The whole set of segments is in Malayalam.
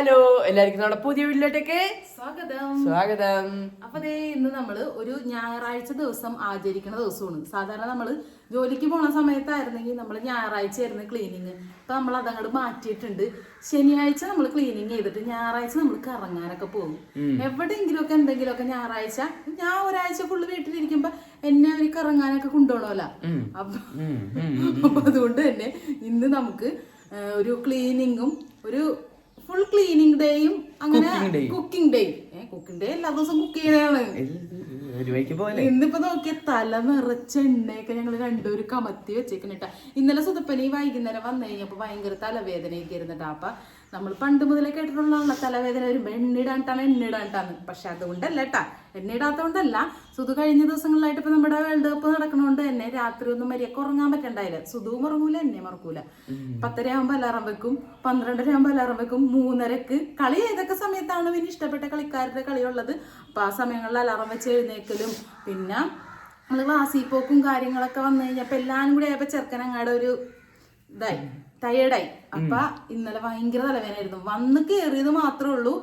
ഹലോ, എല്ലാവർക്കും നമ്മുടെ പുതിയ വീട്ടിലോട്ടേക്ക് സ്വാഗതം. അപ്പൊ ഇന്ന് നമ്മള് ഒരു ഞായറാഴ്ച ദിവസം ആചരിക്കുന്ന ദിവസമാണ്. സാധാരണ നമ്മള് ജോലിക്ക് പോണ സമയത്തായിരുന്നെങ്കിൽ നമ്മൾ ഞായറാഴ്ച ആയിരുന്നു ക്ലീനിങ്. ഇപ്പൊ നമ്മൾ അതങ്ങോട്ട് മാറ്റിയിട്ടുണ്ട്. ശനിയാഴ്ച നമ്മൾ ക്ലീനിങ് ചെയ്തിട്ട് ഞായറാഴ്ച നമ്മൾ കറങ്ങാനൊക്കെ പോകും. എവിടെയെങ്കിലും ഒക്കെ എന്തെങ്കിലുമൊക്കെ ഞായറാഴ്ച ഞാൻ ഒരാഴ്ച ഫുള്ള് വീട്ടിലിരിക്കുമ്പോ എന്നെ ഒരു കറങ്ങാനൊക്കെ കൊണ്ടുപോകണമല്ല. അപ്പൊ അതുകൊണ്ട് തന്നെ ഇന്ന് നമുക്ക് ഒരു ക്ലീനിങ്ങും ഒരു ഫുൾ ക്ലീനിങ് ഡേയും അങ്ങനെ കുക്കിംഗ് ഡേ എല്ലാ ദിവസവും കുക്ക് ചെയ്യണതാണ്. ഇന്നിപ്പോ നോക്കിയ തല നിറച്ച എണ്ണയൊക്കെ ഞങ്ങൾ രണ്ടുപേരും കമത്തി വെച്ചേക്കണിട്ടാ. ഇന്നലെ സുതപ്പനി വൈകുന്നേരം വന്നു കഴിഞ്ഞപ്പോ ഭയങ്കര തലവേദനയൊക്കെ ഇരുന്നിട്ടാ. അപ്പൊ നമ്മൾ പണ്ട് മുതലേ കേട്ടിട്ടുള്ള തലവേദന വരുമ്പോ എണ്ണിടാണ്ടാണ്. പക്ഷെ അതുകൊണ്ടല്ല കേട്ടാ, എണ്ണിടാത്തോണ്ടല്ല. സുധു കഴിഞ്ഞ ദിവസങ്ങളിലായിട്ട് ഇപ്പൊ നമ്മുടെ വേൾഡ് കപ്പ് നടക്കണോണ്ട് തന്നെ രാത്രി ഒന്നും മര്യാദക്ക് ഉറങ്ങാൻ പറ്റണ്ടായില്ല. സുധുവും ഉറങ്ങൂല, എന്നെ മറക്കൂല. 10:30 ആകുമ്പോ അലാറം വെക്കും, 12:30 ആകുമ്പോ അലാറം വെക്കും, 3:30 കളി ഏതൊക്കെ സമയത്താണ് പിന്നെ ഇഷ്ടപ്പെട്ട കളിക്കാരുടെ കളിയുള്ളത് അപ്പൊ ആ സമയങ്ങളിൽ അലാറം വെച്ച് എഴുന്നേക്കലും പിന്നെ നമ്മള് ക്ലാസ്സിൽ പോക്കും കാര്യങ്ങളൊക്കെ വന്നു കഴിഞ്ഞപ്പോ എല്ലാരും കൂടി ആയപ്പോ ചെറുക്കൻ അങ്ങാടെ ഒരു ടയേർഡായി. അപ്പൊ ഇന്നലെ ഭയങ്കര തലവേദനയായിരുന്നു. വന്ന് കയറിയത് മാത്രമേ ഉള്ളൂ,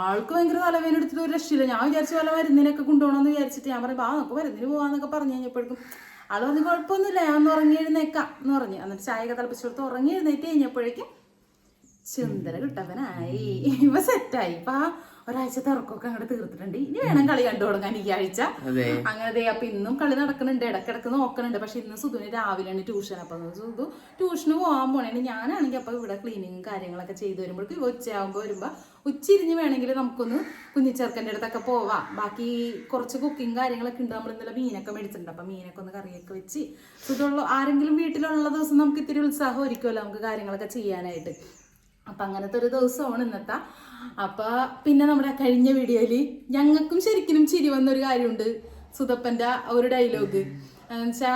ആൾക്ക് ഭയങ്കര തലവേദന എടുത്തിട്ട് ഒരു രക്ഷയില്ല. ഞാൻ വിചാരിച്ചു പോലെ മരുന്നിനൊക്കെ കൊണ്ടുപോകണമെന്ന് വിചാരിച്ചിട്ട് ഞാൻ പറയുമ്പോൾ നമുക്ക് മരുന്നിന് പോവാന്നൊക്കെ പറഞ്ഞു കഴിഞ്ഞപ്പോഴേക്കും ആള് പറഞ്ഞ് കുഴപ്പമൊന്നുമില്ല, ഞാൻ ഒന്ന് ഉറങ്ങി എഴുന്നേക്കാം എന്ന് പറഞ്ഞു. എന്നിട്ട് ചായയൊക്കെ തിളപ്പിച്ചു കൊടുത്ത് ഉറങ്ങി എഴുന്നേറ്റ് കഴിഞ്ഞപ്പോഴേക്കും സുന്ദര കിട്ടവനായി, ഇവ സെറ്റായി. ഇപ്പൊ ഒരാഴ്ച തിറക്കൊക്കെ അങ്ങോട്ട് തീർത്തിട്ടുണ്ട്. ഇനി വേണം കളി കണ്ടു തുടങ്ങാൻ ഈ ആഴ്ച. അങ്ങനെ അപ്പൊ ഇന്നും കളി നടക്കുന്നുണ്ട്, ഇടക്കിടക്ക് നോക്കണുണ്ട്. പക്ഷെ ഇന്ന് സുധുവിന് രാവിലെയാണ് ട്യൂഷൻ. അപ്പൊ സുധു ട്യൂഷന് പോകാൻ പോണേന് ഞാനാണെങ്കിൽ അപ്പൊ ഇവിടെ ക്ലീനിങ് കാര്യങ്ങളൊക്കെ ചെയ്തു വരുമ്പോഴേക്കും ഉച്ചയാകുമ്പോ വരുമ്പോ ഉച്ചിരിഞ്ഞ് വേണമെങ്കിൽ നമുക്കൊന്ന് കുഞ്ഞിച്ചെറുക്കൻ്റെ അടുത്തൊക്കെ പോവാം. ബാക്കി കുറച്ച് കുക്കിങ് കാര്യങ്ങളൊക്കെ ഉണ്ട്. നമ്മൾ ഇന്നലെ മീനൊക്കെ മേടിച്ചിട്ടുണ്ട്. അപ്പൊ മീനൊക്കെ ഒന്ന് കറിയൊക്കെ വെച്ച് സുധുള്ള ആരെങ്കിലും വീട്ടിലുള്ള ദിവസം നമുക്ക് ഇത്തിരി ഉത്സാഹം ഒരുക്കുമല്ലോ നമുക്ക് കാര്യങ്ങളൊക്കെ ചെയ്യാനായിട്ട്. അപ്പൊ അങ്ങനത്തെ ഒരു ദിവസമാണ് ഇന്നത്തെ. അപ്പൊ പിന്നെ നമ്മുടെ കഴിഞ്ഞ വീഡിയോയില് ഞങ്ങൾക്കും ശരിക്കും ചിരി വന്നൊരു കാര്യമുണ്ട്. സുധപ്പന്റെ ഒരു ഡയലോഗ് എന്നുവെച്ചാ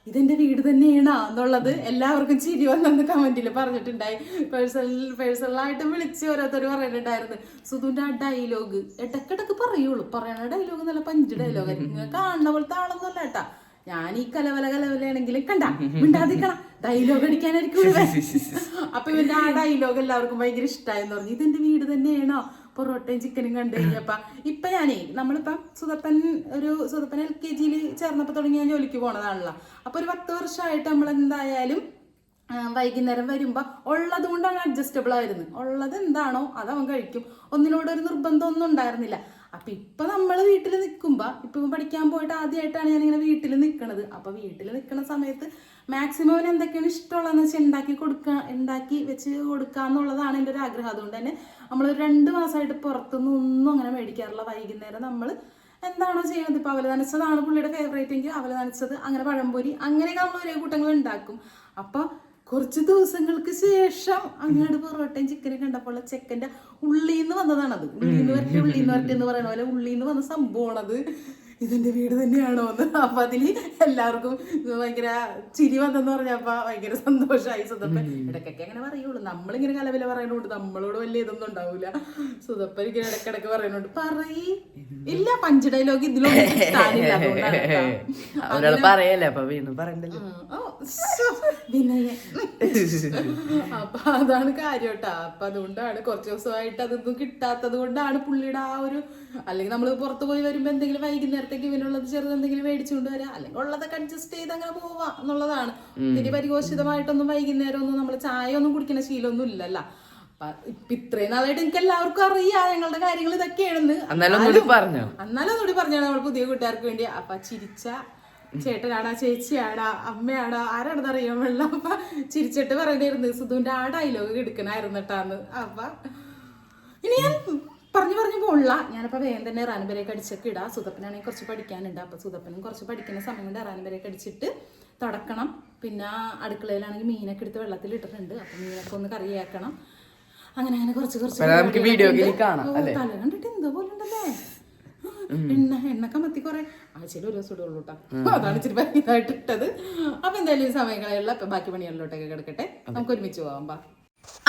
ഇതെന്റെ വീട് തന്നെയാണോ എന്നുള്ളത് എല്ലാവർക്കും ചിരി വന്നെന്ന് കമന്റിൽ പറഞ്ഞിട്ടുണ്ടായി. പേഴ്സണലായിട്ട് വിളിച്ച് ഓരോരുത്തർ പറയുന്നുണ്ടായിരുന്നു. സുധുവിന്റെ ആ ഡയലോഗ് ഇടക്കിടക്ക് പറയുള്ളൂ. പറയണ ഡയലോഗ് നല്ല പഞ്ച് ഡയലോഗായിരിക്കും. നിങ്ങൾ കാണുന്ന പോലത്തെ ആളൊന്നുമല്ല കേട്ടാ. ഞാൻ ഈ കലവലയാണെങ്കിൽ കണ്ട മിണ്ടാതിരിക്കണം, ഡയലോഗ് അടിക്കാനായിരിക്കും. അപ്പൊ ഇവന്റെ ആ ഡയലോഗ് എല്ലാവർക്കും ഭയങ്കര ഇഷ്ടമായെന്ന് പറഞ്ഞു. ഇതെന്റെ വീട് തന്നെയാണോ പൊറോട്ടയും ചിക്കനും കണ്ടു കഴിഞ്ഞപ്പ ഇപ്പൊ നമ്മളിപ്പം സുധപ്പൻ LKG ചേർന്നപ്പോ തുടങ്ങി ഞാൻ ജോലിക്ക് പോണതാണല്ലോ. അപ്പൊ ഒരു 10 വർഷമായിട്ട് നമ്മൾ എന്തായാലും വൈകുന്നേരം വരുമ്പോ ഉള്ളത് കൊണ്ടാണ് അഡ്ജസ്റ്റബിൾ ആയിരുന്നു. ഉള്ളത് എന്താണോ അത് അവൻ കഴിക്കും. ഒന്നിനോടൊരു നിർബന്ധം ഒന്നും ഉണ്ടായിരുന്നില്ല. അപ്പൊ ഇപ്പൊ നമ്മള് വീട്ടിൽ നിൽക്കുമ്പോ ഇപ്പൊ പഠിക്കാൻ പോയിട്ട് ആദ്യമായിട്ടാണ് ഞാനിങ്ങനെ വീട്ടിൽ നിൽക്കണത്. അപ്പൊ വീട്ടിൽ നിൽക്കുന്ന സമയത്ത് മാക്സിമം അവന് എന്തൊക്കെയാണ് ഇഷ്ടമുള്ളതെന്ന് വെച്ചാൽ ഉണ്ടാക്കി വെച്ച് കൊടുക്കാന്നുള്ളതാണ് എൻ്റെ ഒരു ആഗ്രഹം. അതുകൊണ്ട് തന്നെ നമ്മൾ 2 മാസമായിട്ട് പുറത്തുനിന്ന് ഒന്നും അങ്ങനെ മേടിക്കാറില്ല. വൈകുന്നേരം നമ്മൾ എന്താണോ ചെയ്യുന്നത്, ഇപ്പൊ അവല് നനച്ചതാണ് പുള്ളിയുടെ ഫേവറേറ്റ് എങ്കിൽ അവല് നനച്ചത്, അങ്ങനെ പഴംപൊരി, അങ്ങനെയൊക്കെ നമ്മൾ ഒരേ കൂട്ടങ്ങൾ ഉണ്ടാക്കും. അപ്പൊ കുറച്ച് ദിവസങ്ങൾക്ക് ശേഷം അങ്ങോട്ട് പൊറോട്ടയും ചിക്കനും കണ്ടപ്പോൾ ചെക്കൻ്റെ ഉള്ളിന്ന് വന്നതാണത്. ഉള്ളിന്ന് വരട്ടെ എന്ന് പറയുന്ന പോലെ ഉള്ളിന്ന് വന്ന സംഭവമാണത്. ഇതിന്റെ വീട് തന്നെയാണോ എന്ന്. അപ്പൊ അതില് എല്ലാവർക്കും ഭയങ്കര ചിരി വന്നെന്ന് പറഞ്ഞപ്പോ ഭയങ്കര സന്തോഷമായി. സുധപ്പൻ ഇടയ്ക്കൊക്കെ അങ്ങനെ പറയുള്ളൂ. നമ്മളിങ്ങനെ കലവില പറയുന്നോണ്ട് നമ്മളോട് വലിയ ഇതൊന്നും ഉണ്ടാവൂല. സുധപ്പൻ ഇങ്ങനെ ഇടയ്ക്കിടയ്ക്ക് പറയുന്നോണ്ട് ഇല്ല പഞ്ച് ഡയലോഗ് ഇതിലൊന്നും കിട്ടാനില്ല. അപ്പൊ അതാണ് കാര്യം കേട്ടാ. അപ്പൊ അതുകൊണ്ടാണ് കുറച്ച് ദിവസമായിട്ട് അതൊന്നും കിട്ടാത്തത് കൊണ്ടാണ് പുള്ളിയുടെ ആ ഒരു, അല്ലെങ്കിൽ നമ്മൾ പുറത്തു പോയി വരുമ്പോ എന്തെങ്കിലും വൈകുന്നേരത്തേക്ക് ഇവനുള്ളത് ചെറുത് എന്തെങ്കിലും മേടിച്ചുകൊണ്ട് വരാം, അല്ലെങ്കിൽ ഉള്ളതൊക്കെ അഡ്ജസ്റ്റ് ചെയ്ത് അങ്ങനെ പോവാ എന്നുള്ളതാണ്. ഇതിന് പരിഘോഷിതമായിട്ടൊന്നും വൈകുന്നേരം ഒന്നും നമ്മൾ ചായ ഒന്നും കുടിക്കുന്ന ശീലമൊന്നും ഇല്ലല്ലോ. അപ്പൊ ഇത്രയും നാളായിട്ട് എനിക്ക് എല്ലാവർക്കും അറിയാം ഞങ്ങളുടെ കാര്യങ്ങൾ ഇതൊക്കെയാണെന്ന്. എന്നാലും ഒന്നുകൂടി പറഞ്ഞാണ് നമ്മൾ പുതിയ കൂട്ടുകാർക്ക് വേണ്ടി. അപ്പൊ ചിരിച്ച ചേട്ടനാടാ ചേച്ചിയാടാ അമ്മയാടാ ആരാണെന്ന് അറിയാൻ വെള്ളം. അപ്പൊ ചിരിച്ചിട്ട് പറയണ്ടായിരുന്നു സുധുവിന്റെ ആ ഡയലോഗ് എടുക്കണായിരുന്നു കേട്ടാന്ന്. അപ്പൊ ഇനി ഞാൻ പറഞ്ഞു പോണില്ല. ഞാനപ്പോ വേഗം തന്നെ റാനുബരയൊക്കെ അടിച്ചൊക്കെ ഇടാം. സുധപ്പനാണെങ്കിൽ കുറച്ച് പഠിക്കാനുണ്ട്. അപ്പൊ സുധപ്പനും കുറച്ച് പഠിക്കുന്ന സമയം കൊണ്ട് റാനുബരയൊക്കെ അടിച്ചിട്ട് തുടക്കണം. പിന്നെ അടുക്കളയിലാണെങ്കിൽ മീനൊക്കെ എടുത്ത് വെള്ളത്തിൽ ഇട്ടിട്ടുണ്ട്. അപ്പൊ മീനൊക്കെ ഒന്ന് കറിയാക്കണം. അങ്ങനെ കുറച്ച് തല കണ്ടിട്ട് എന്തോ പോലെ ഉണ്ടല്ലേ. എണ്ണ മത്തി കുറെ ആഴ്ചയിൽ ഒരു ദിവസം ഇടുള്ളൂ കേട്ടോ. അതാണ് ഇച്ചിരി ഭംഗിയായിട്ട് ഇട്ടത്. അപ്പൊ എന്തായാലും ഈ സമയങ്ങളിലുള്ള ബാക്കി പണികളിലോട്ടൊക്കെ കിടക്കട്ടെ, നമുക്ക് ഒരുമിച്ച് പോകാം.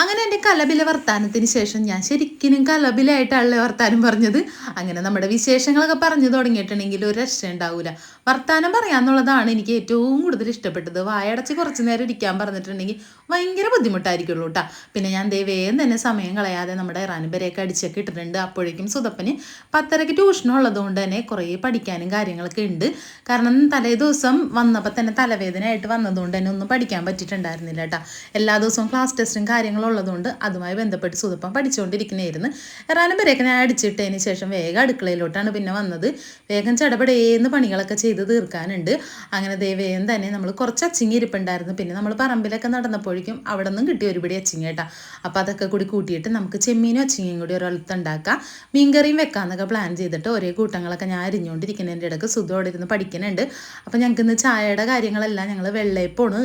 അങ്ങനെ എൻ്റെ കലബില വർത്താനത്തിന് ശേഷം ഞാൻ ശരിക്കും കലബിലായിട്ടാണല്ലേ വർത്താനം പറഞ്ഞത്. അങ്ങനെ നമ്മുടെ വിശേഷങ്ങളൊക്കെ പറഞ്ഞു തുടങ്ങിയിട്ടുണ്ടെങ്കിൽ ഒരു രക്ഷ ഉണ്ടാവില്ല. വർത്താനം പറയാന്നുള്ളതാണ് എനിക്ക് ഏറ്റവും കൂടുതൽ ഇഷ്ടപ്പെട്ടത്. വായടച്ച് കുറച്ച് നേരം ഇരിക്കാൻ പറഞ്ഞിട്ടുണ്ടെങ്കിൽ ഭയങ്കര ബുദ്ധിമുട്ടായിരിക്കുള്ളൂ കേട്ടോ. പിന്നെ ഞാൻ വേഗം തന്നെ സമയം കളയാതെ നമ്മുടെ ഇറാനും വരെയൊക്കെ അടിച്ചൊക്കെ ഇട്ടിട്ടുണ്ട്. അപ്പോഴേക്കും സുതപ്പന് 10:30 ട്യൂഷനുള്ളത് കൊണ്ട് തന്നെ കുറേ പഠിക്കാനും കാര്യങ്ങളൊക്കെ ഉണ്ട്. കാരണം തലേ ദിവസം വന്നപ്പോൾ തന്നെ തലവേദന ആയിട്ട് വന്നതുകൊണ്ട് തന്നെ ഒന്നും പഠിക്കാൻ പറ്റിയിട്ടുണ്ടായിരുന്നില്ല കേട്ടോ. എല്ലാ ദിവസവും ക്ലാസ് ടെസ്റ്റും കാര്യങ്ങളും ഉള്ളതുകൊണ്ട് അതുമായി ബന്ധപ്പെട്ട് സുതപ്പം പഠിച്ചുകൊണ്ടിരിക്കുന്നതായിരുന്നു. ഇറാനും വരെയൊക്കെ ഞാൻ അടിച്ചിട്ടതിന് ശേഷം വേഗം അടുക്കളയിലോട്ടാണ് പിന്നെ വന്നത്. വേഗം ചടപടേന്ന് പണികളൊക്കെ ചെയ്ത് തീർക്കാനുണ്ട്. അങ്ങനെ വേഗം തന്നെ നമ്മൾ കുറച്ച് അച്ചിങ്ങി ഇരിപ്പുണ്ടായിരുന്നു. പിന്നെ നമ്മൾ പറമ്പിലൊക്കെ നടന്നപ്പോഴേക്കും അവിടെ നിന്നും കിട്ടിയ ഒരുപടി അച്ചിങ്ങ കേട്ടോ. അപ്പോൾ അതൊക്കെ കൂടി കൂട്ടിയിട്ട് നമുക്ക് ചെമ്മീനും അച്ചിങ്ങയും കൂടി ഒരൊലത്തുണ്ടാക്കാം, മീൻകറിയും വെക്കാമെന്നൊക്കെ പ്ലാൻ ചെയ്തിട്ട് ഒരേ കൂട്ടങ്ങളൊക്കെ ഞാൻ അരിഞ്ഞുകൊണ്ടിരിക്കുന്നതിൻ്റെ ഇടയ്ക്ക് സുധോടെ ഇരുന്ന് പഠിക്കുന്നുണ്ട്. അപ്പോൾ ഞങ്ങൾക്ക് ഇന്ന് ചായയുടെ കാര്യങ്ങളെല്ലാം ഞങ്ങൾ വെള്ളയപ്പമാണ്,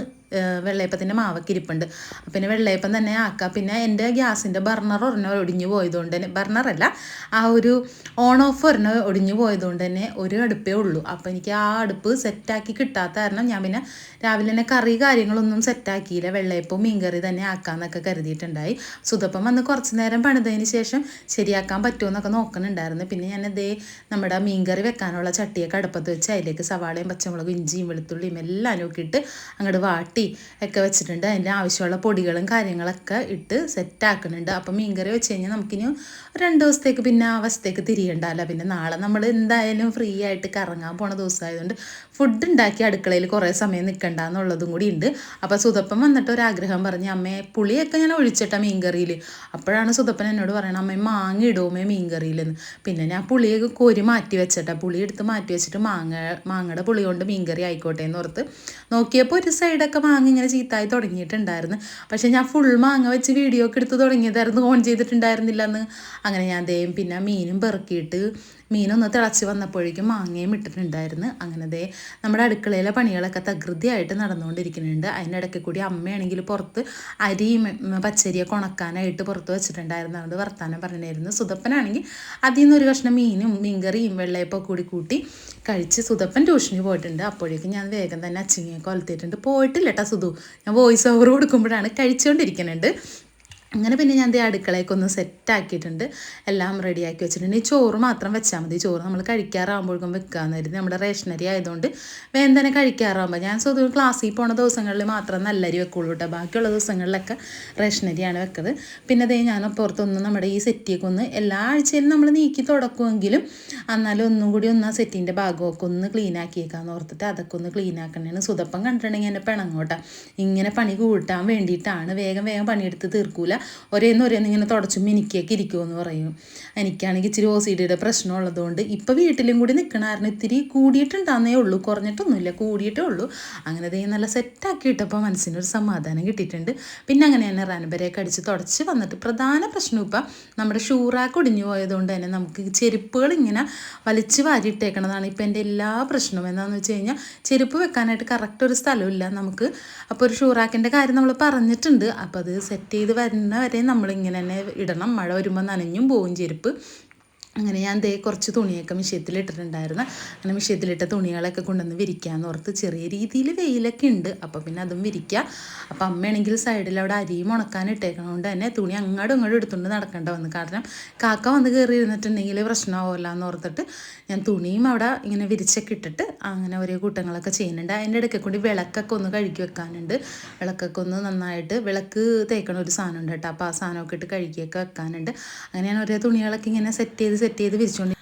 വെള്ളയപ്പത്തിൻ്റെ മാവൊക്കെ ഇരിപ്പുണ്ട്. പിന്നെ വെള്ളയപ്പം തന്നെ ആക്കാം. പിന്നെ എൻ്റെ ഗ്യാസിൻ്റെ ബർണർ ഒരെണ്ണം ഒടിഞ്ഞു പോയതുകൊണ്ട് തന്നെ, ബർണറല്ല ആ ഒരു ഓൺ ഓഫ് ഒരെണ്ണം ഒടിഞ്ഞു പോയതുകൊണ്ട് തന്നെ ഒരു അടുപ്പേ ഉള്ളൂ. അപ്പോൾ എനിക്ക് ആ അടുപ്പ് സെറ്റാക്കി കിട്ടാത്ത കാരണം ഞാൻ പിന്നെ രാവിലെ തന്നെ കറി കാര്യങ്ങളൊന്നും സെറ്റാക്കിയില്ല. വെള്ളയപ്പവും മീൻകറി തന്നെ ആക്കാമെന്നൊക്കെ കരുതിയിട്ടുണ്ടായി. സുതപ്പം വന്ന് കുറച്ച് നേരം പണിതതിന് ശേഷം ശരിയാക്കാൻ പറ്റുമോ എന്നൊക്കെ നോക്കുന്നുണ്ടായിരുന്നു. പിന്നെ ഞാനതേ നമ്മുടെ മീൻകറി വെക്കാനുള്ള ചട്ടിയൊക്കെ അടുപ്പത്ത് വെച്ച് അതിലേക്ക് സവാളയും പച്ചമുളകും ഇഞ്ചിയും വെളുത്തുള്ളിയും എല്ലാം നോക്കിയിട്ട് അങ്ങോട്ട് വാട്ടി ഒക്കെ വെച്ചിട്ടുണ്ട്. അതിൻ്റെ ആവശ്യമുള്ള പൊടികളും കാര്യങ്ങളൊക്കെ ഇട്ട് സെറ്റാക്കുന്നുണ്ട്. അപ്പം മീൻകറി വെച്ച് കഴിഞ്ഞാൽ നമുക്കിനി 2 ദിവസത്തേക്ക് പിന്നെ ആ അവസ്ഥയ്ക്ക് തിരിയണ്ടല്ലോ. പിന്നെ നാളെ നമ്മൾ എന്തായാലും ഫ്രീ ആയിട്ട് കറങ്ങാൻ പോണ ദിവസമായതുകൊണ്ട് ഫുഡ് ഉണ്ടാക്കി അടുക്കളയിൽ കുറേ സമയം നിൽക്കണ്ട എന്നുള്ളതും കൂടി ഉണ്ട്. അപ്പോൾ സുതപ്പൻ വന്നിട്ട് ഒരാഗ്രഹം പറഞ്ഞ്, അമ്മേ പുളിയൊക്കെ ഞാൻ ഒഴിച്ചിട്ടാ മീൻകറിയിൽ. അപ്പോഴാണ് സുതപ്പൻ എന്നോട് പറയണം, അമ്മേ മാങ്ങ ഇടുമേ മീൻകറിയിലെന്ന്. പിന്നെ ഞാൻ പുളിയൊക്കെ കോരി മാറ്റി വെച്ചിട്ടാ, പുളി എടുത്ത് മാറ്റി വെച്ചിട്ട് മാങ്ങയുടെ പുളി കൊണ്ട് മീൻകറി ആയിക്കോട്ടെ എന്ന് ഓർത്ത് നോക്കിയപ്പോൾ ഒരു സൈഡൊക്കെ മാങ്ങ ഇങ്ങനെ ചീത്തായി തുടങ്ങിയിട്ടുണ്ടായിരുന്നു. പക്ഷേ ഞാൻ ഫുൾ മാങ്ങ വെച്ച് വീഡിയോ ഒക്കെ എടുത്ത് തുടങ്ങിയതായിരുന്നു, ഓൺ ചെയ്തിട്ടുണ്ടായിരുന്നില്ല എന്ന്. അങ്ങനെ ഞാൻ പിന്നെ മീനും പെറുക്കിയിട്ട് മീനൊന്ന് തിളച്ച് വന്നപ്പോഴേക്കും മാങ്ങയും ഇട്ടിട്ടുണ്ടായിരുന്നു. അങ്ങനെ നമ്മുടെ അടുക്കളയിലെ പണികളൊക്കെ തകൃതിയായിട്ട് നടന്നുകൊണ്ടിരിക്കുന്നുണ്ട്. അതിനിടയ്ക്ക് കൂടി അമ്മയാണെങ്കിൽ പുറത്ത് അരിയും പച്ചരിയൊക്കെ ഉണക്കാനായിട്ട് പുറത്ത് വെച്ചിട്ടുണ്ടായിരുന്നു. അതുകൊണ്ട് വർത്താനം പറഞ്ഞിരുന്നു. സുതപ്പനാണെങ്കിൽ അതിൽ നിന്ന് ഒരു കഷ്ണം മീനും മീൻകറിയും വെള്ളയപ്പൊക്കെ കൂട്ടി കഴിച്ച് സുതപ്പൻ ട്യൂഷന് പോയിട്ടുണ്ട്. അപ്പോഴേക്കും ഞാൻ വേഗം തന്നെ അച്ചിങ്ങയൊക്കെ ഒലത്തിയിട്ടുണ്ട്. പോയിട്ടില്ല കേട്ടോ സുധു, ഞാൻ വോയിസ് ഓവർ കൊടുക്കുമ്പോഴാണ് കഴിച്ചുകൊണ്ടിരിക്കുന്നുണ്ട്. അങ്ങനെ പിന്നെ ഞാൻ അടുക്കളയൊക്കെ ഒന്ന് സെറ്റാക്കിയിട്ടുണ്ട്, എല്ലാം റെഡിയാക്കി വെച്ചിട്ടുണ്ട്. ഈ ചോറ് മാത്രം വെച്ചാൽ മതി. ചോറ് നമ്മൾ കഴിക്കാറാകുമ്പോഴേക്കും വെക്കാമെന്നായിരുന്നു. നമ്മുടെ റേഷനരി ആയതുകൊണ്ട് വേഗം തന്നെ കഴിക്കാറാകുമ്പോൾ ഞാൻ സ്വന്തം ക്ലാസ്സിൽ പോണ ദിവസങ്ങളിൽ മാത്രം നല്ലരി വെക്കുള്ളൂ കേട്ടോ. ബാക്കിയുള്ള ദിവസങ്ങളിലൊക്കെ റേഷനരിയാണ് വെക്കുന്നത്. പിന്നെ ഞാൻ പുറത്തൊന്ന് നമ്മുടെ ഈ സെറ്റിയൊക്കെ ഒന്ന് എല്ലാ ആഴ്ചയിലും നമ്മൾ നീക്കി തുടക്കുമെങ്കിലും എന്നാലും ഒന്നും കൂടി ഒന്ന് ആ സെറ്റിൻ്റെ ഭാഗമൊക്കെ ഒന്ന് ക്ലീൻ ആക്കിയേക്കാന്ന് ഓർത്തിട്ട് അതൊക്കെ ഒന്ന് ക്ലീൻ ആക്കണേന്ന്. സുതപ്പം കണ്ടിട്ടുണ്ടെങ്കിൽ എന്നെ പിണങ്ങോട്ടാ. ഇങ്ങനെ പണി കൂട്ടാൻ വേണ്ടിയിട്ടാണ്, വേഗം പണിയെടുത്ത് തീർക്കൂല, ഒരേന്ന് ഇങ്ങനെ തുടച്ചും മിനിക്കൊക്കെ ഇരിക്കുമെന്ന് പറയും. എനിക്കാണെങ്കിൽ ഇച്ചിരി OCDയുടെ പ്രശ്നമുള്ളതുകൊണ്ട് ഇപ്പോൾ വീട്ടിലും കൂടി നിൽക്കണമായിരുന്നു. ഇത്തിരി കൂടിയിട്ടുണ്ടാകുന്നേ ഉള്ളൂ, കുറഞ്ഞിട്ടൊന്നുമില്ല, കൂടിയിട്ടേ ഉള്ളൂ. അങ്ങനെ നല്ല സെറ്റാക്കിയിട്ടപ്പോൾ മനസ്സിനൊരു സമാധാനം കിട്ടിയിട്ടുണ്ട്. പിന്നെ അങ്ങനെ തന്നെ റനബരയൊക്കെ അടിച്ച് തുടച്ച് വന്നിട്ട് പ്രധാന പ്രശ്നം ഇപ്പം നമ്മുടെ ഷൂറാക്ക് ഒടിഞ്ഞു പോയതുകൊണ്ട് തന്നെ നമുക്ക് ചെരുപ്പുകൾ ഇങ്ങനെ വലിച്ച് വാരിയിട്ടേക്കണതാണ് ഇപ്പം എൻ്റെ എല്ലാ പ്രശ്നവും. എന്താണെന്ന് വെച്ച് കഴിഞ്ഞാൽ ചെരുപ്പ് വെക്കാനായിട്ട് കറക്റ്റ് ഒരു സ്ഥലമില്ല നമുക്ക്. അപ്പോൾ ഒരു ഷൂറാക്കിൻ്റെ കാര്യം നമ്മൾ പറഞ്ഞിട്ടുണ്ട്. അപ്പോൾ അത് സെറ്റ് ചെയ്ത് വരെ നമ്മളിങ്ങനെ തന്നെ ഇടണം. മഴ വരുമ്പോൾ നനഞ്ഞും പോവും ചെരുപ്പ്. അങ്ങനെ ഞാൻ കുറച്ച് തുണിയൊക്കെ മിഷ്യത്തിലിട്ടിട്ടുണ്ടായിരുന്നു. അങ്ങനെ മിഷ്യത്തിലിട്ട തുണികളൊക്കെ കൊണ്ടുവന്ന് വിരിക്കാമെന്ന് ഓർത്ത്. ചെറിയ രീതിയിൽ വെയിലൊക്കെ ഉണ്ട്, അപ്പോൾ പിന്നെ അതും വിരിക്കുക. അപ്പം അമ്മയാണെങ്കിൽ സൈഡിൽ അവിടെ അരിയും ഉണക്കാൻ ഇട്ടേക്കണതുകൊണ്ട് തന്നെ തുണി അങ്ങോട്ടും ഇങ്ങോട്ടും എടുത്തുകൊണ്ട് നടക്കേണ്ട വന്നു. കാരണം കാക്ക വന്ന് കയറി ഇരുന്നിട്ടുണ്ടെങ്കിൽ പ്രശ്നമാവില്ല എന്ന് ഓർത്തിട്ട് ഞാൻ തുണിയും അവിടെ ഇങ്ങനെ വിരിച്ചൊക്കെ ഇട്ടിട്ട് അങ്ങനെ ഓരോ കൂട്ടങ്ങളൊക്കെ ചെയ്യുന്നുണ്ട്. അതിൻ്റെ ഇടയ്ക്ക് കൂടി വിളക്കൊക്കെ ഒന്ന് കഴുകി വെക്കാനുണ്ട്. വിളക്കൊക്കെ ഒന്ന് നന്നായിട്ട് വിളക്ക് തേക്കണ ഒരു സാധനം ഉണ്ട് കേട്ടോ. അപ്പോൾ ആ സാധനമൊക്കെ ഇട്ട് കഴുകിയൊക്കെ വെക്കാനുണ്ട്. അങ്ങനെ ഞാൻ ഓരോ തുണികളൊക്കെ ഇങ്ങനെ സെറ്റ് ചെയ്ത് വിരിച്ചുകൊണ്ട്.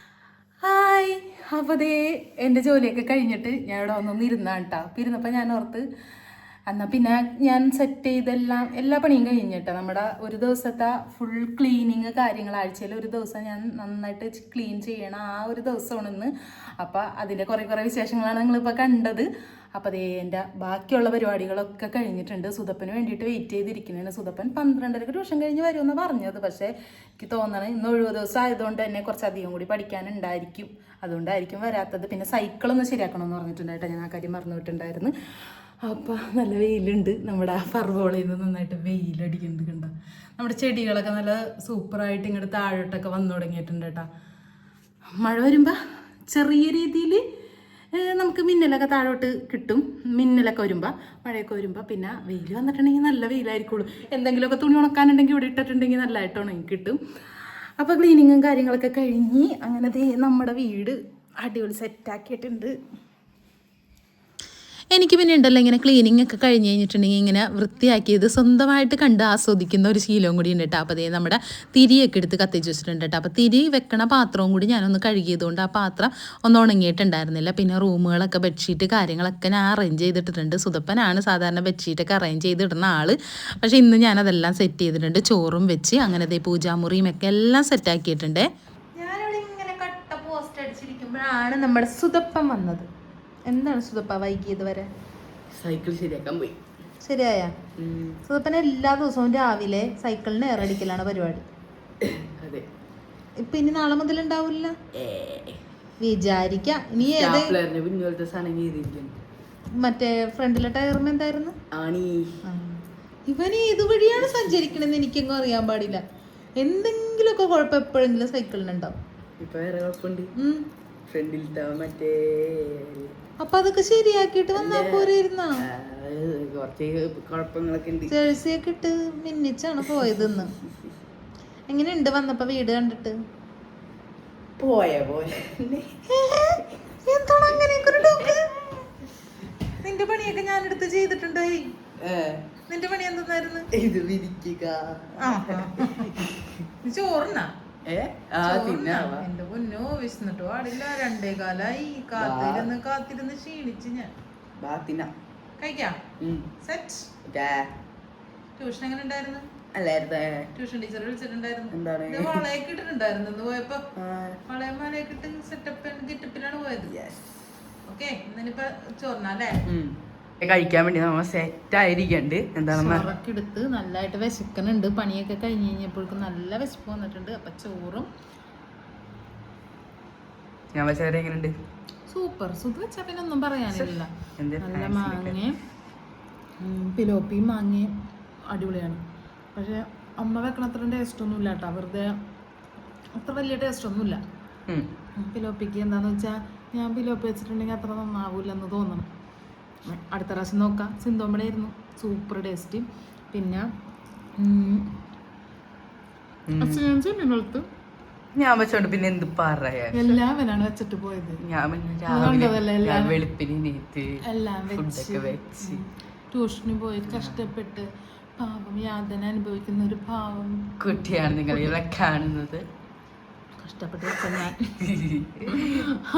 ഹായ്, അപ്പോൾ എൻ്റെ ജോലിയൊക്കെ കഴിഞ്ഞിട്ട് ഞാൻ ഇവിടെ വന്നൊന്ന് ഇരുന്നാണ് കേട്ടോ. അപ്പോൾ ഇരുന്നപ്പോൾ ഞാൻ ഓർത്ത് എന്നാൽ പിന്നെ ഞാൻ സെറ്റ് ചെയ്തെല്ലാം എല്ലാ പണിയും കഴിഞ്ഞിട്ടോ. നമ്മുടെ ഒരു ദിവസത്തെ ഫുൾ ക്ലീനിങ് കാര്യങ്ങൾ ആഴ്ചയിൽ ഒരു ദിവസം ഞാൻ നന്നായിട്ട് ക്ലീൻ ചെയ്യണം, ആ ഒരു ദിവസമാണ് ഇന്ന്. അപ്പോൾ അതിൻ്റെ കുറേ വിശേഷങ്ങളാണ് നിങ്ങളിപ്പോൾ കണ്ടത്. അപ്പോൾ എൻ്റെ ബാക്കിയുള്ള പരിപാടികളൊക്കെ കഴിഞ്ഞിട്ടുണ്ട്. സുതപ്പന് വേണ്ടിയിട്ട് വെയിറ്റ് ചെയ്തിരിക്കുന്നതാണ്. സുതപ്പൻ 12:30 ട്യൂഷൻ കഴിഞ്ഞ് വരുമെന്ന് പറഞ്ഞത്. പക്ഷേ എനിക്ക് തോന്നണം ഇന്ന് ഒഴിവ് ദിവസം ആയതുകൊണ്ട് തന്നെ കുറച്ചധികം കൂടി പഠിക്കാനുണ്ടായിരിക്കും, അതുകൊണ്ടായിരിക്കും വരാത്തത്. പിന്നെ സൈക്കിളൊന്ന് ശരിയാക്കണമെന്ന് പറഞ്ഞിട്ടുണ്ടായിട്ടോ, ഞാൻ ആ കാര്യം മറന്നുപോയിട്ടുണ്ടായിരുന്നു. അപ്പോൾ നല്ല വെയിലുണ്ട്. നമ്മുടെ ആ ഫർവോളിൽ നിന്ന് നന്നായിട്ട് വെയിലടിക്കുന്നുണ്ട് കണ്ടോ. നമ്മുടെ ചെടികളൊക്കെ നല്ല സൂപ്പറായിട്ട് ഇങ്ങോട്ട് താഴോട്ടൊക്കെ വന്നു തുടങ്ങിയിട്ടുണ്ട് കേട്ടോ. മഴ വരുമ്പോൾ ചെറിയ രീതിയിൽ നമുക്ക് മിന്നലൊക്കെ താഴോട്ട് കിട്ടും. മിന്നലൊക്കെ വരുമ്പോൾ മഴയൊക്കെ വരുമ്പോൾ പിന്നെ വെയിൽ വന്നിട്ടുണ്ടെങ്കിൽ നല്ല വെയിലായിരിക്കുള്ളൂ. എന്തെങ്കിലുമൊക്കെ തുണി ഉണക്കാനുണ്ടെങ്കിൽ ഇവിടെ ഇട്ടിട്ടുണ്ടെങ്കിൽ നല്ലതായിട്ട് ഉണങ്ങി കിട്ടും. അപ്പോൾ ക്ലീനിങ്ങും കാര്യങ്ങളൊക്കെ കഴിഞ്ഞ് അങ്ങനെ നമ്മുടെ വീട് അടിപൊളി സെറ്റാക്കിയിട്ടുണ്ട്. എനിക്ക് പിന്നെ ഉണ്ടല്ലോ ഇങ്ങനെ ക്ലീനിങ് ഒക്കെ കഴിഞ്ഞ് കഴിഞ്ഞിട്ടുണ്ടെങ്കിൽ ഇങ്ങനെ വൃത്തിയാക്കിയത് സ്വന്തമായിട്ട് കണ്ട് ആസ്വദിക്കുന്ന ഒരു ശീലവും കൂടി ഉണ്ട് കേട്ടോ. അപ്പോൾ അതേ നമ്മുടെ തിരിയൊക്കെ എടുത്ത് കത്തിച്ച് വെച്ചിട്ടുണ്ട് കേട്ടോ. അപ്പോൾ തിരി വെക്കണ പാത്രവും കൂടി ഞാനൊന്ന് കഴുകിയതുകൊണ്ട് ആ പാത്രം ഒന്ന് ഉണങ്ങിയിട്ടുണ്ടായിരുന്നില്ല. പിന്നെ റൂമുകളൊക്കെ ബെഡ്ഷീറ്റ് കാര്യങ്ങളൊക്കെ ഞാൻ അറേഞ്ച് ചെയ്തിട്ടുണ്ട്. സുതപ്പനാണ് സാധാരണ ബെഡ്ഷീറ്റൊക്കെ അറേഞ്ച് ചെയ്തിടുന്ന ആൾ. പക്ഷേ ഇന്ന് ഞാനതെല്ലാം സെറ്റ് ചെയ്തിട്ടുണ്ട്. ചോറും വെച്ച് അങ്ങനെ ദേ പൂജാമുറിയും ഒക്കെ എല്ലാം സെറ്റാക്കിയിട്ടുണ്ട്. ഞാനിവിടെ ഇങ്ങനെ കട്ട പോസ്റ്റ് അടിച്ചിരിക്കുമ്പോഴാണ് നമ്മുടെ സുതപ്പൻ വന്നത്. എന്താണ് സുതപ്പ വൈകിയത് വരെ? സൈക്കിൾ ശരിയാക്കാൻ പോയി. ശരിയായ സുതപ്പന എല്ലാ ദിവസവും രാവിലെ സൈക്കിളിന് എയറടിക്കലാണ് പരിപാടി. അതെ. ഇപ്പൊ ഇനി നാളെ മുതൽ ഉണ്ടാവില്ല വിചാരിക്കാം. ഇനി മറ്റേ ഫ്രണ്ടിലെ ടയറും എന്തായിരുന്നു? ഇവൻ ഏത് വഴിയാണ് സഞ്ചരിക്കണെന്ന് എനിക്കെങ്ങും അറിയാൻ പാടില്ല. എന്തെങ്കിലുമൊക്കെ കുഴപ്പം എപ്പോഴെങ്കിലും സൈക്കിളിനുണ്ടാവും. അപ്പൊ അതൊക്കെ ശരിയാക്കിട്ട് വന്നാ പോരായിരുന്നാ? ജേഴ്സിയൊക്കെ ഇട്ട് മിന്നിച്ചാണ് പോയതെന്ന്. എങ്ങനെയുണ്ട് വന്നപ്പോ വീട് കണ്ടിട്ട്? എന്താണ് അങ്ങനെയൊക്കെ ഒരു ടോക്ക്? നിന്റെ പണിയൊക്കെ ഞാനെടുത്ത് ചെയ്തിട്ടുണ്ടായി. നിന്റെ പണി എന്തായിരുന്നു? ചോറിനാ? എന്റെ പൊന്നോ വിശന്നിട്ട് പാടില്ല. 2 കാലായി കാത്തിരുന്ന് ക്ഷീണിച്ച് ഞാൻ. കഴിക്കാം. സെറ്റ്. ട്യൂഷൻ എങ്ങനെ ഉണ്ടായിരുന്നു? ട്യൂഷൻ ടീച്ചർ വിളിച്ചിട്ടുണ്ടായിരുന്നു. വളയൊക്കെ ഇട്ടിട്ടുണ്ടായിരുന്നു ഇന്ന് പോയപ്പോ. വളയം മാലയൊക്കെ ഇട്ട് സെറ്റപ്പ് ഗെറ്റപ്പിലാണ് പോയത്. ഓക്കെ, ഇന്നിപ്പോ ചോറിനല്ലേ കഴിക്കാൻ വേണ്ടി നമ്മ സെറ്റ് ആയിരിക്കണ്ട്. എന്താണെന്ന് എടുത്ത് നല്ലതായിട്ട് വിശക്കുന്നുണ്ട്. പണിയൊക്കെ കഴിഞ്ഞ് കഴിഞ്ഞപ്പോഴേക്കും നല്ല വിശപ്പ് വന്നിട്ടുണ്ട്. അപ്പൊ ചോറും ഞാൻ വെച്ചാൽ എങ്ങനെയുണ്ട്? സൂപ്പർ. സുഖം വെച്ചാൽ പിന്നെ ഒന്നും പറയാനില്ല. നല്ല മാങ്ങയും പിലോപ്പിയും മാങ്ങയും അടിപൊളിയാണ്. പക്ഷെ അമ്മ വെക്കണ അത്ര ടേസ്റ്റ് ഒന്നും ഇല്ല കേട്ടോ. വെറുതെ അത്ര വലിയ ടേസ്റ്റ് ഒന്നുമില്ല. പിലോപ്പിക്ക് എന്താന്ന് വെച്ചാൽ ഞാൻ പിലോപ്പി വെച്ചിട്ടുണ്ടെങ്കിൽ അത്ര നന്നാവൂലെന്ന് തോന്നണം. അടുത്ത പ്രാവശ്യം നോക്കാം. സിന്തോമ്പടെ ആയിരുന്നു സൂപ്പർ ടേസ്റ്റ്. പിന്നെ ഞാൻ വെച്ചോണ്ട് പിന്നെ എന്ത് പറയാ, എല്ലാവരാണ് വെച്ചിട്ട് പോയത്. എല്ലാം വെച്ച് ട്യൂഷന് പോയി കഷ്ടപ്പെട്ട് പാവം യാതന അനുഭവിക്കുന്ന ഒരു പാവം കുട്ടിയാണ് നിങ്ങൾ ഇവിടെ കാണുന്നത്. കഷ്ടപ്പെട്ട് വെച്ച ഞാൻ.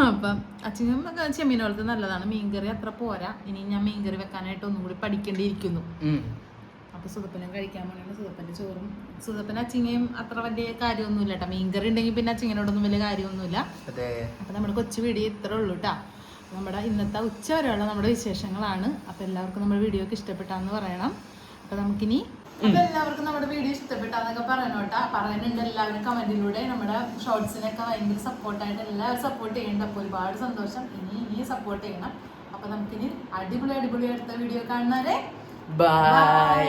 അപ്പം അച്ഛനും ചെമ്മീൻ പോലത്തെ നല്ലതാണ്. മീൻകറി അത്ര പോരാ. ഇനി ഞാൻ മീൻകറി വെക്കാനായിട്ട് ഒന്നും കൂടി പഠിക്കേണ്ടിയിരിക്കുന്നു. അപ്പൊ സുതപ്പനും കഴിക്കാൻ വേണ്ടിയാണ് സുതപ്പന്റെ ചോറും. സുതപ്പൻ അച്ചിങ്ങയും അത്ര വലിയ കാര്യമൊന്നുമില്ല കേട്ടോ. മീൻകറി ഉണ്ടെങ്കിൽ പിന്നെ അച്ചിങ്ങനോടൊന്നും വലിയ കാര്യമൊന്നുമില്ല. അപ്പൊ നമ്മുടെ കൊച്ചു വീഡിയോ ഇത്രേ ഉള്ളൂ കേട്ടോ. നമ്മുടെ ഇന്നത്തെ ഉച്ച വരെയുള്ള നമ്മുടെ വിശേഷങ്ങളാണ്. അപ്പൊ എല്ലാവർക്കും നമ്മുടെ വീഡിയോ ഒക്കെ ഇഷ്ടപ്പെട്ടാന്ന് പറയണം. അപ്പൊ നമുക്കിനി എല്ലാവർക്കും നമ്മുടെ വീഡിയോ ഇഷ്ടപ്പെട്ടാന്നൊക്കെ പറയണോട്ടാ. പറയുന്നുണ്ട് എല്ലാവരും കമന്റിലൂടെ. നമ്മുടെ ഷോർട്സിനൊക്കെ ഭയങ്കര സപ്പോർട്ടായിട്ട് എല്ലാവരും സപ്പോർട്ട് ചെയ്യണ്ട. അപ്പോൾ ഒരുപാട് സന്തോഷം. ഇനി സപ്പോർട്ട് ചെയ്യണം. അപ്പൊ നമുക്കിനി അടിപൊളി അടുത്ത വീഡിയോ കാണുന്നവരെ ബൈ.